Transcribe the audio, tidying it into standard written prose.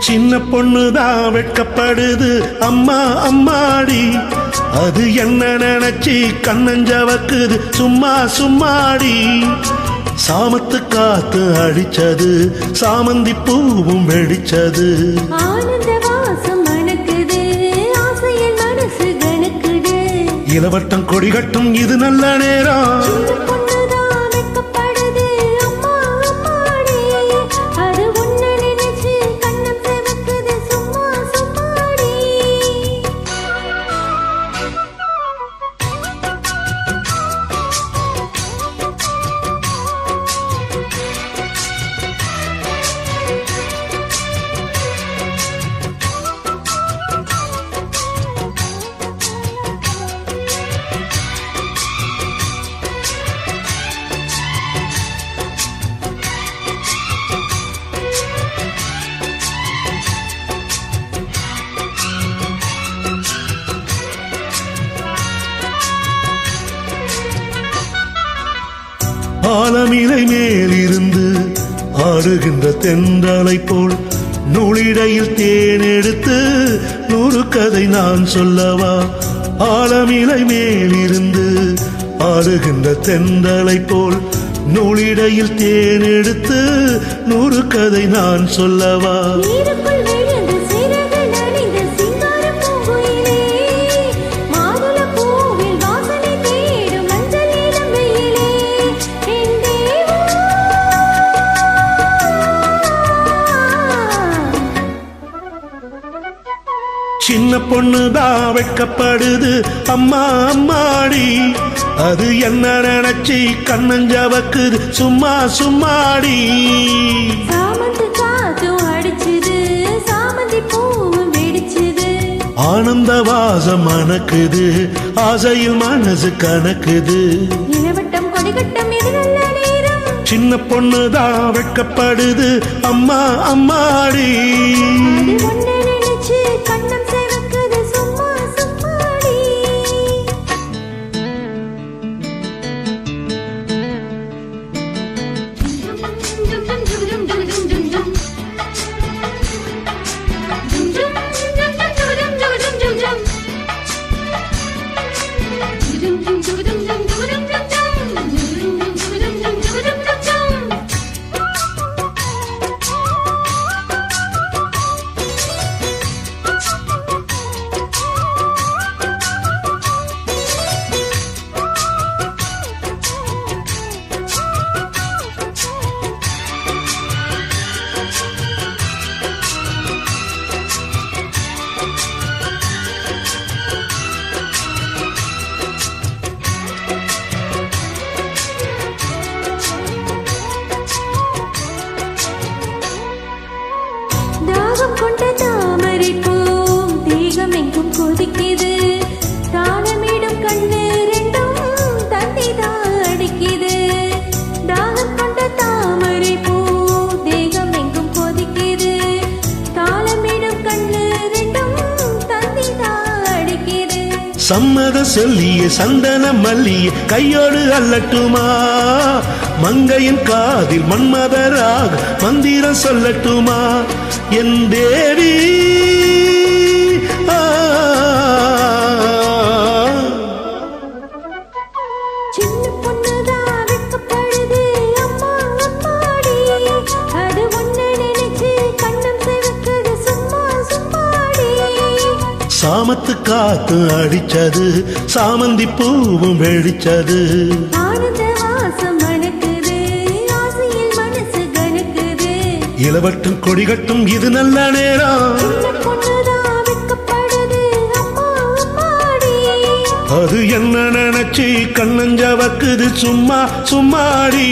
சின்ன பொண்ணுதான் வெட்கப்படுது அம்மா அம்மாடி, அது என்ன நினைச்சி கண்ணஞ்சவக்குது சும்மா சும்மாடி. சாமத்து காத்து அடிச்சது, சாமந்தி பூவும் வெடிச்சது, ஆனந்த வாசம் மணக்குது, ஆசையில் மனசு கணக்குது. இளவட்டம் கொடி கட்டும் இது நல்ல நேரம். ஆலமிலை மேலிருந்து ஆடுகின்ற தென்றலை போல் நூலிடையில் தேனெடுத்து 100 கதை நான் சொல்லவா. ஆலமிலை மேலிருந்து ஆடுகின்ற தென்றலை போல் நூலிடையில் தேனெடுத்து 100 கதை நான் சொல்லவா. சின்ன பொண்ணுதான் வெட்கப்படுது அம்மா அம்மாடி, அது என்ன நினைச்சி கண்ணஞ்சவக்குது சும்மா சும்மாடி. சாமந்தி காத்து அடிச்சது, சாமந்தி பூவும் வெடிச்சது, ஆனந்த வாசம் மணக்குது, ஆசையில் மனசு கணக்குது. இளவட்டம் கொடிகட்டம் இது நல்ல நேரம். சின்ன பொண்ணுதான் வெட்கப்படுது அம்மா அம்மாடி, கண்ணம் சேவக்குது சும்மா சும்மாடி. கொண்ட தாமரை பூம் தேகம் எங்கும் கொதிக்குது, தாளமிடும் கண்ணு ரெண்டும் தண்ணிதான் அடிக்குது. தாகம் கொண்ட தாமரை பூ தேகம் எங்கும் கொதிக்குது, தாளமிடும் கண்ணு ரெண்டும் தண்ணிதான் அடிக்குது. சம்மத சொல்லிய சந்தன மல்லிய கையோடு அல்லட்டுமா, மங்கையின் காதில் மன்மதராக மந்திரம் சொல்லட்டுமா என் தேவி. சின்ன பொண்ணுதான் வெட்கப்படுது அம்மா அம்மாடி, அது ஒன்ன நினைச்சு கண்ணம் சேவக்குது சும்மா சும்மாடி. சாமத்து காத்து அடிச்சது, சாமந்தி பூவும் வெடிச்சது, ஆனந்த வாசம் மணக்குது, ஆசையில் மனசு கணக்குது. இளவட்டம் கொடிகட்டும் இது நல்ல நேரம். சின்ன பொண்ணுதான் வெட்கப்படுது அம்மா அம்மாடி, அது என்ன நினைச்சி கண்ணஞ்சவக்குது சும்மா சும்மாடி.